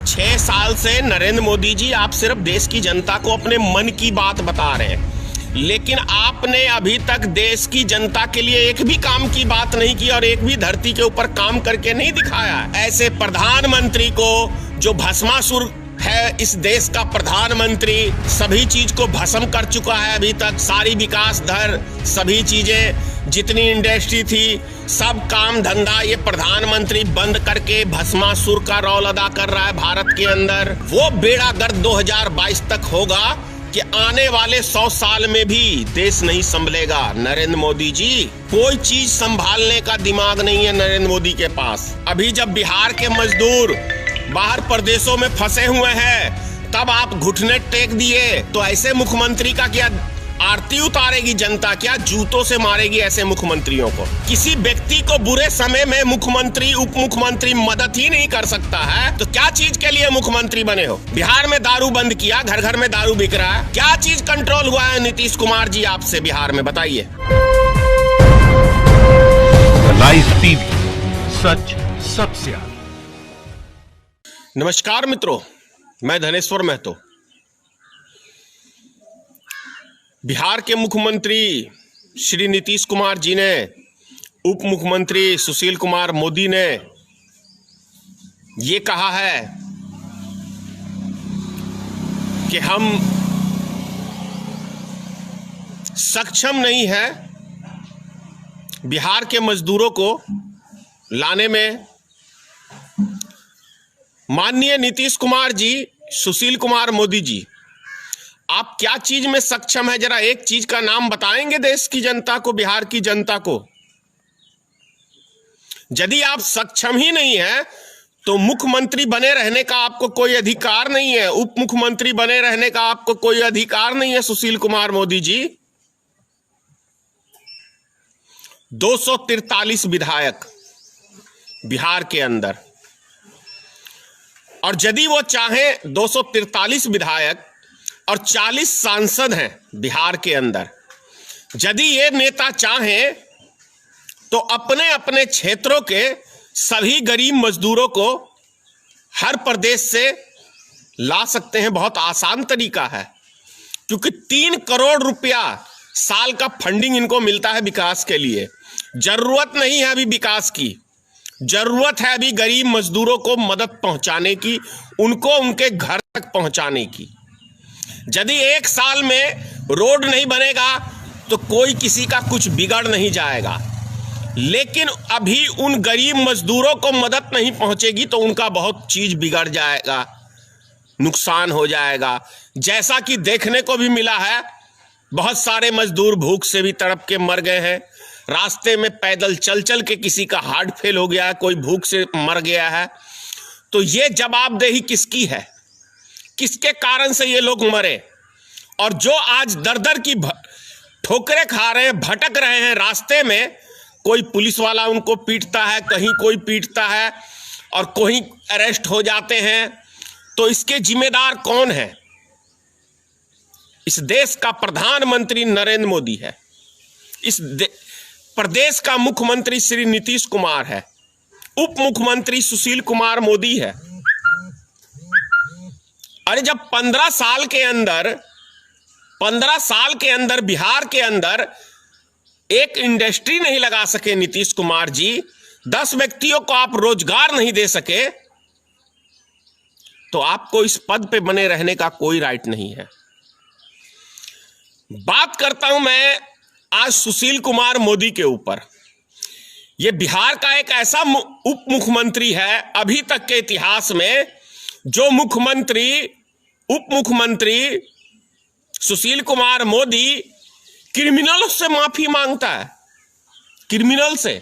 6 साल से नरेंद्र मोदी जी आप सिर्फ देश की जनता को अपने मन की बात बता रहे हैं, लेकिन आपने अभी तक देश की जनता के लिए एक भी काम की बात नहीं की और एक भी धरती के ऊपर काम करके नहीं दिखाया। ऐसे प्रधानमंत्री को, जो भस्मासुर है इस देश का प्रधानमंत्री, सभी चीज को भस्म कर चुका है अभी तक, सारी विकास दर, सभी चीजें, जितनी इंडस्ट्री थी, सब काम धंधा ये प्रधानमंत्री बंद करके भस्मासुर का रोल अदा कर रहा है भारत के अंदर। वो बेड़ा गर्क 2022 तक होगा कि आने वाले 100 साल में भी देश नहीं संभलेगा। नरेंद्र मोदी जी, कोई चीज संभालने का दिमाग नहीं है नरेंद्र मोदी के पास। अभी जब बिहार के मजदूर बाहर प्रदेशों में फंसे हुए हैं, तब आप घुटने टेक दिए, तो ऐसे मुख्यमंत्री का क्या आरती उतारेगी जनता? क्या जूतों से मारेगी ऐसे मुख्यमंत्रियों को? किसी व्यक्ति को बुरे समय में मुख्यमंत्री, उप मुख्यमंत्री मदद ही नहीं कर सकता है, तो क्या चीज के लिए मुख्यमंत्री बने हो? बिहार में दारू बंद किया, घर घर में दारू बिक रहा है, क्या चीज कंट्रोल हुआ है नीतीश कुमार जी आपसे बिहार में, बताइए। लाइव टीवी, सच सबसे आगे। नमस्कार मित्रों, मैं धनेश्वर महतो। बिहार के मुख्यमंत्री श्री नीतीश कुमार जी ने, उप मुख्यमंत्री सुशील कुमार मोदी ने ये कहा है कि हम सक्षम नहीं है बिहार के मजदूरों को लाने में। माननीय नीतीश कुमार जी, सुशील कुमार मोदी जी, आप क्या चीज में सक्षम है? जरा एक चीज का नाम बताएंगे देश की जनता को, बिहार की जनता को। यदि आप सक्षम ही नहीं है तो मुख्यमंत्री बने रहने का आपको कोई अधिकार नहीं है, उप मुख्यमंत्री बने रहने का आपको कोई अधिकार नहीं है। सुशील कुमार मोदी जी, 243 विधायक बिहार के अंदर, और यदि वो चाहे 243 विधायक और 40 सांसद हैं बिहार के अंदर, यदि ये नेता चाहें तो अपने अपने क्षेत्रों के सभी गरीब मजदूरों को हर प्रदेश से ला सकते हैं। बहुत आसान तरीका है, क्योंकि 3 करोड़ रुपया साल का फंडिंग इनको मिलता है विकास के लिए। जरूरत नहीं है अभी विकास की, जरूरत है अभी गरीब मजदूरों को मदद पहुंचाने की, उनको उनके घर तक पहुंचाने की। यदि 1 साल में रोड नहीं बनेगा तो कोई किसी का कुछ बिगड़ नहीं जाएगा, लेकिन अभी उन गरीब मजदूरों को मदद नहीं पहुंचेगी तो उनका बहुत चीज बिगड़ जाएगा, नुकसान हो जाएगा। जैसा कि देखने को भी मिला है, बहुत सारे मजदूर भूख से भी तड़प के मर गए हैं, रास्ते में पैदल चल चल के किसी का हार्ट फेल हो गया है, कोई भूख से मर गया है। तो ये जवाबदेही किसकी है? किसके कारण से ये लोग मरे? और जो आज दर दर की ठोकरें खा रहे हैं, भटक रहे हैं रास्ते में, कोई पुलिस वाला उनको पीटता है, कहीं कोई पीटता है और कोई अरेस्ट हो जाते हैं, तो इसके जिम्मेदार कौन है? इस देश का प्रधानमंत्री नरेंद्र मोदी है, इस प्रदेश का मुख्यमंत्री श्री नीतीश कुमार है, उप मुख्यमंत्री सुशील कुमार मोदी है। अरे जब 15 साल के अंदर बिहार के अंदर एक इंडस्ट्री नहीं लगा सके नीतीश कुमार जी, 10 व्यक्तियों को आप रोजगार नहीं दे सके, तो आपको इस पद पे बने रहने का कोई राइट नहीं है। बात करता हूं मैं आज सुशील कुमार मोदी के ऊपर। यह बिहार का एक ऐसा उप मुख्यमंत्री है अभी तक के इतिहास में, जो उप मुख्यमंत्री सुशील कुमार मोदी क्रिमिनल से माफी मांगता है, क्रिमिनल से।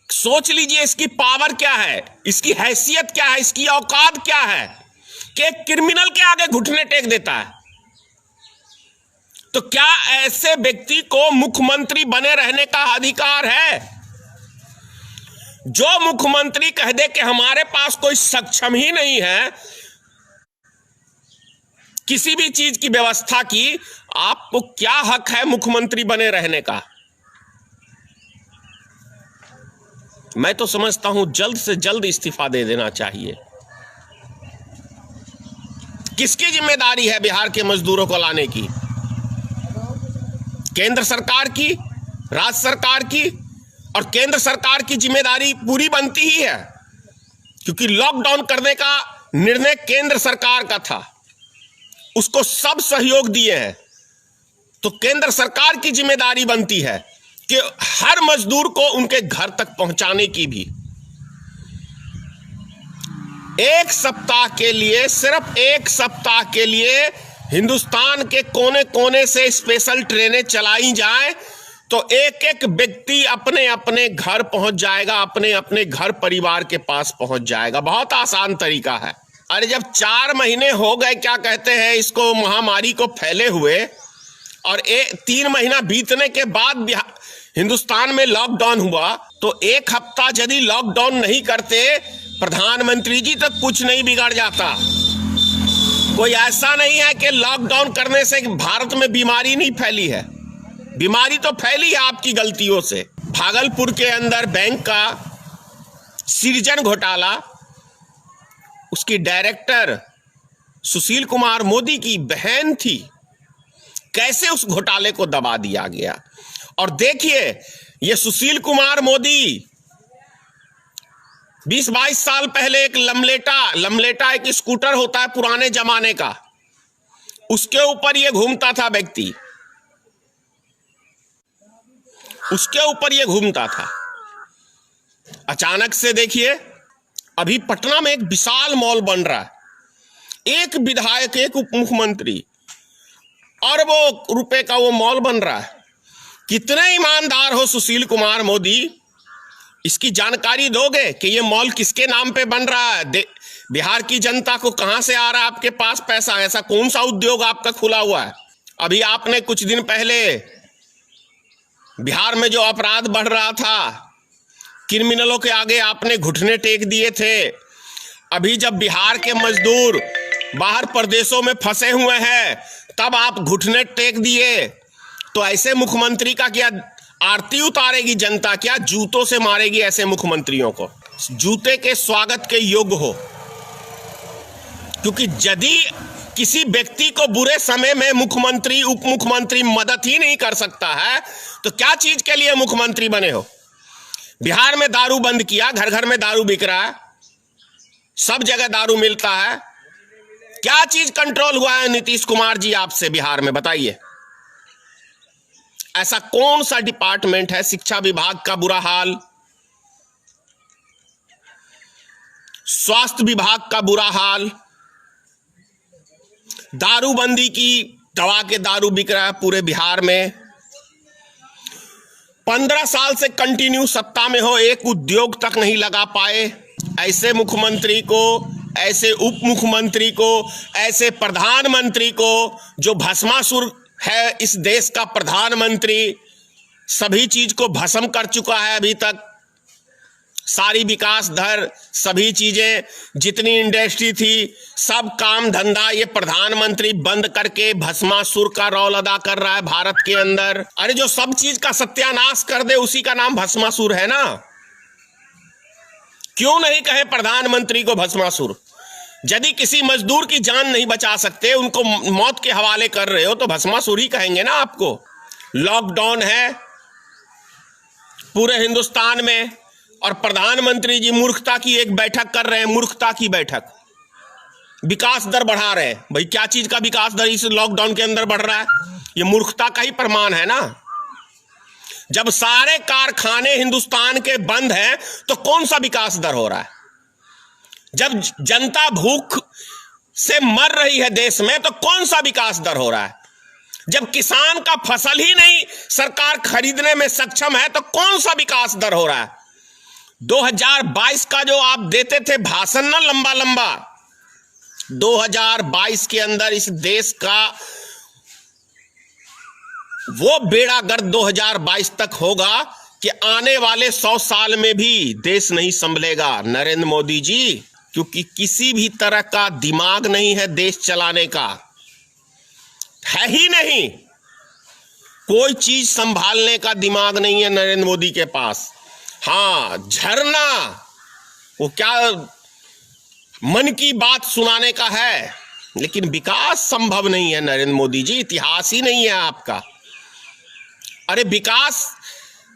सोच लीजिए इसकी पावर क्या है, इसकी हैसियत क्या है, इसकी औकात क्या है कि एक क्रिमिनल के आगे घुटने टेक देता है। तो क्या ऐसे व्यक्ति को मुख्यमंत्री बने रहने का अधिकार है? जो मुख्यमंत्री कह दे कि हमारे पास कोई सक्षम ही नहीं है किसी भी चीज की व्यवस्था की, आपको क्या हक है मुख्यमंत्री बने रहने का? मैं तो समझता हूं जल्द से जल्द इस्तीफा दे देना चाहिए। किसकी जिम्मेदारी है बिहार के मजदूरों को लाने की? केंद्र सरकार की, राज्य सरकार की? और केंद्र सरकार की जिम्मेदारी पूरी बनती ही है, क्योंकि लॉकडाउन करने का निर्णय केंद्र सरकार का था, उसको सब सहयोग दिए हैं। तो केंद्र सरकार की जिम्मेदारी बनती है कि हर मजदूर को उनके घर तक पहुंचाने की भी। एक सप्ताह के लिए, सिर्फ एक सप्ताह के लिए हिंदुस्तान के कोने कोने से स्पेशल ट्रेनें चलाई जाएं तो एक एक व्यक्ति अपने अपने घर पहुंच जाएगा, अपने अपने घर परिवार के पास पहुंच जाएगा। बहुत आसान तरीका है। अरे जब 4 महीने हो गए, क्या कहते हैं इसको, महामारी को फैले हुए, और 3 महीना बीतने के बाद हिंदुस्तान में लॉकडाउन हुआ, तो एक हफ्ता यदि लॉकडाउन नहीं करते प्रधानमंत्री जी, तो कुछ नहीं बिगड़ जाता। कोई ऐसा नहीं है कि लॉकडाउन करने से भारत में बीमारी नहीं फैली है। बीमारी तो फैली है आपकी गलतियों से। भागलपुर के अंदर बैंक का सृजन घोटाला, उसकी डायरेक्टर सुशील कुमार मोदी की बहन थी। कैसे उस घोटाले को दबा दिया गया। और देखिए, ये सुशील कुमार मोदी 20-22 साल पहले एक लमलेटा एक स्कूटर होता है पुराने जमाने का, उसके ऊपर ये घूमता था व्यक्ति, उसके ऊपर ये घूमता था। अचानक से देखिए, अभी पटना में एक विशाल मॉल बन रहा है, एक विधायक, एक उप मुख्यमंत्री, अरबों रुपए का वो मॉल बन रहा है। कितने ईमानदार हो सुशील कुमार मोदी, इसकी जानकारी दोगे कि ये मॉल किसके नाम पे बन रहा है? बिहार की जनता को कहां से आ रहा है आपके पास पैसा? ऐसा कौन सा उद्योग आपका खुला हुआ है? अभी आपने कुछ दिन पहले बिहार में जो अपराध बढ़ रहा था, क्रिमिनलों के आगे आपने घुटने टेक दिए थे। अभी जब बिहार के मजदूर बाहर प्रदेशों में फंसे हुए हैं, तब आप घुटने टेक दिए। तो ऐसे मुख्यमंत्री का क्या आरती उतारेगी जनता? क्या जूतों से मारेगी ऐसे मुख्यमंत्रियों को? जूते के स्वागत के योग्य हो। क्योंकि यदि किसी व्यक्ति को बुरे समय में मुख्यमंत्री, उप मुख्यमंत्री मदद ही नहीं कर सकता है, तो क्या चीज के लिए मुख्यमंत्री बने हो? बिहार में दारू बंद किया, घर घर में दारू बिक रहा है, सब जगह दारू मिलता है। क्या चीज कंट्रोल हुआ है नीतीश कुमार जी आपसे बिहार में? बताइए। ऐसा कौन सा डिपार्टमेंट है? शिक्षा विभाग का बुरा हाल, स्वास्थ्य विभाग का बुरा हाल, दारूबंदी की, दवा के दारू बिक रहा है पूरे बिहार में। 15 साल से कंटिन्यू सत्ता में हो, एक उद्योग तक नहीं लगा पाए। ऐसे मुख्यमंत्री को, ऐसे उप मुख्यमंत्री को, ऐसे प्रधानमंत्री को, जो भस्मासुर है इस देश का प्रधानमंत्री, सभी चीज को भस्म कर चुका है। अभी तक सारी विकास दर, सभी चीजें, जितनी इंडस्ट्री थी, सब काम धंधा ये प्रधानमंत्री बंद करके भस्मासुर का रोल अदा कर रहा है भारत के अंदर। अरे जो सब चीज का सत्यानाश कर दे, उसी का नाम भस्मासुर है ना। क्यों नहीं कहे प्रधानमंत्री को भस्मासुर? यदि किसी मजदूर की जान नहीं बचा सकते, उनको मौत के हवाले कर रहे हो, तो भस्मासुर ही कहेंगे ना आपको। लॉकडाउन है पूरे हिंदुस्तान में, और प्रधानमंत्री जी मूर्खता की एक बैठक कर रहे हैं, मूर्खता की बैठक, विकास दर बढ़ा रहे हैं। भाई क्या चीज का विकास दर इस लॉकडाउन के अंदर बढ़ रहा है? ये मूर्खता का ही प्रमाण है ना। जब सारे कारखाने हिंदुस्तान के बंद हैं, तो कौन सा विकास दर हो रहा है? जब जनता भूख से मर रही है देश में, तो कौन सा विकास दर हो रहा है? जब किसान का फसल ही नहीं सरकार खरीदने में सक्षम है, तो कौन सा विकास दर हो रहा है? 2022 का जो आप देते थे भाषण ना लंबा लंबा, 2022 के अंदर इस देश का वो बेड़ा गर्क 2022 तक होगा कि आने वाले 100 साल में भी देश नहीं संभलेगा नरेंद्र मोदी जी, क्योंकि किसी भी तरह का दिमाग नहीं है देश चलाने का, है ही नहीं। कोई चीज संभालने का दिमाग नहीं है नरेंद्र मोदी के पास। हाँ, झरना, वो क्या मन की बात सुनाने का है, लेकिन विकास संभव नहीं है नरेंद्र मोदी जी, इतिहास ही नहीं है आपका। अरे विकास,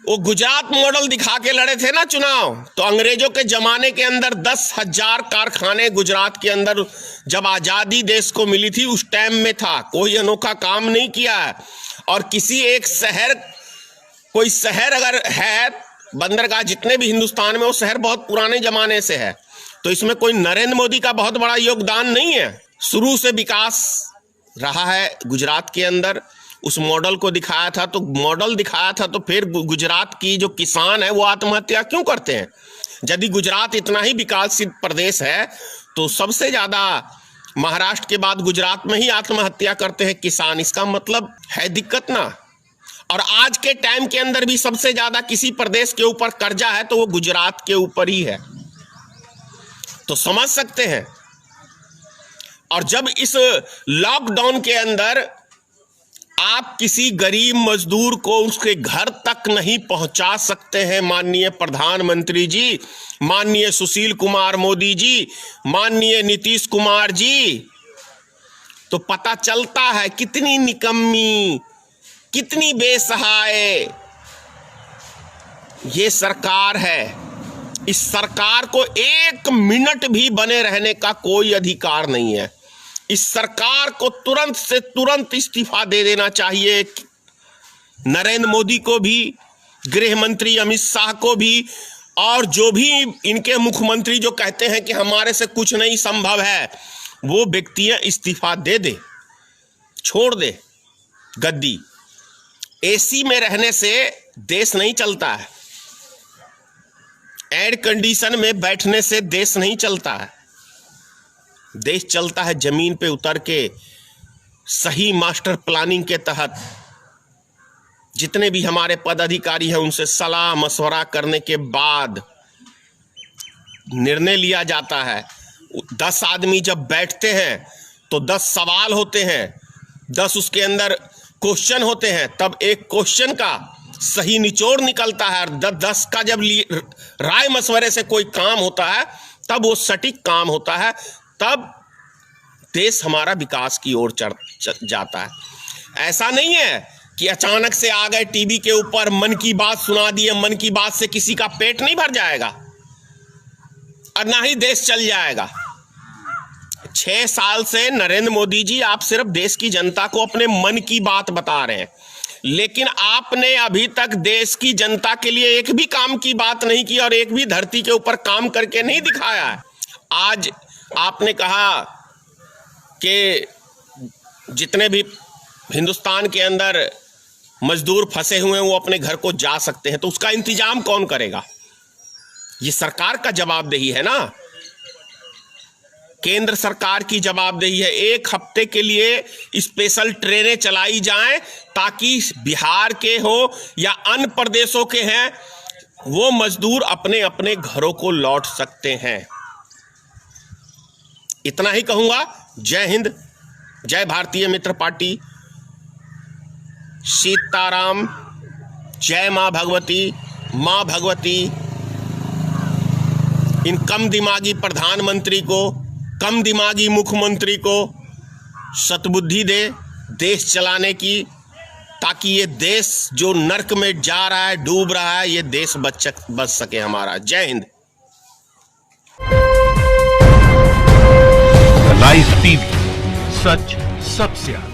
वो गुजरात मॉडल दिखा के लड़े थे ना चुनाव, तो अंग्रेजों के जमाने के अंदर 10,000 कारखाने गुजरात के अंदर जब आजादी देश को मिली थी उस टाइम में था। कोई अनोखा काम नहीं किया है। और किसी एक शहर, कोई शहर अगर है, बंदरगाह जितने भी हिंदुस्तान में, वो शहर बहुत पुराने जमाने से है, तो इसमें कोई नरेंद्र मोदी का बहुत बड़ा योगदान नहीं है। शुरू से विकास रहा है गुजरात के अंदर। उस मॉडल को दिखाया था, तो मॉडल दिखाया था, तो फिर गुजरात की जो किसान है वो आत्महत्या क्यों करते हैं? यदि गुजरात इतना ही विकासशील प्रदेश है तो सबसे ज्यादा महाराष्ट्र के बाद गुजरात में ही आत्महत्या करते हैं किसान। इसका मतलब है दिक्कत ना। और आज के टाइम के अंदर भी सबसे ज्यादा किसी प्रदेश के ऊपर कर्जा है तो वो गुजरात के ऊपर ही है, तो समझ सकते हैं। और जब इस लॉकडाउन के अंदर आप किसी गरीब मजदूर को उसके घर तक नहीं पहुंचा सकते हैं, माननीय प्रधानमंत्री जी, माननीय सुशील कुमार मोदी जी, माननीय नीतीश कुमार जी, तो पता चलता है कितनी निकम्मी, कितनी बेसहाय ये सरकार है। इस सरकार को 1 मिनट भी बने रहने का कोई अधिकार नहीं है। इस सरकार को तुरंत से तुरंत इस्तीफा दे देना चाहिए। नरेंद्र मोदी को भी, गृह मंत्री अमित शाह को भी, और जो भी इनके मुख्यमंत्री जो कहते हैं कि हमारे से कुछ नहीं संभव है, वो व्यक्तियां इस्तीफा दे दे, छोड़ दे गद्दी। एसी में रहने से देश नहीं चलता है, एयर कंडीशन में बैठने से देश नहीं चलता है। देश चलता है जमीन पे उतर के, सही मास्टर प्लानिंग के तहत। जितने भी हमारे पदाधिकारी हैं उनसे सलाह मशवरा करने के बाद निर्णय लिया जाता है। 10 आदमी जब बैठते हैं तो 10 सवाल होते हैं, 10 उसके अंदर क्वेश्चन होते हैं, तब एक क्वेश्चन का सही निचोड़ निकलता है। और 10 का जब राय मशवरे से कोई काम होता है तब वो सटीक काम होता है, तब देश हमारा विकास की ओर जाता है। ऐसा नहीं है कि अचानक से आ गए टीवी के ऊपर, मन की बात सुना दिए, मन की बात से किसी का पेट नहीं भर जाएगा और ना ही देश चल जाएगा। 6 साल से नरेंद्र मोदी जी आप सिर्फ देश की जनता को अपने मन की बात बता रहे हैं, लेकिन आपने अभी तक देश की जनता के लिए एक भी काम की बात नहीं की और एक भी धरती के ऊपर काम करके नहीं दिखाया है। आज आपने कहा कि जितने भी हिंदुस्तान के अंदर मजदूर फंसे हुए हैं वो अपने घर को जा सकते हैं, तो उसका इंतजाम कौन करेगा? ये सरकार का जवाबदेही है ना, केंद्र सरकार की जवाबदेही है। 1 हफ्ते के लिए स्पेशल ट्रेनें चलाई जाएं ताकि बिहार के हो या अन्य प्रदेशों के हैं वो मजदूर अपने अपने घरों को लौट सकते हैं। इतना ही कहूंगा। जय हिंद, जय भारतीय मित्र पार्टी, सीताराम, जय मां भगवती। मां भगवती इन कम दिमागी प्रधानमंत्री को, कम दिमागी मुख्यमंत्री को सद्बुद्धि दे देश चलाने की, ताकि ये देश जो नर्क में जा रहा है, डूब रहा है, ये देश बच सके हमारा। जय हिंद। लाइव टीवी, सच सबसे आगे।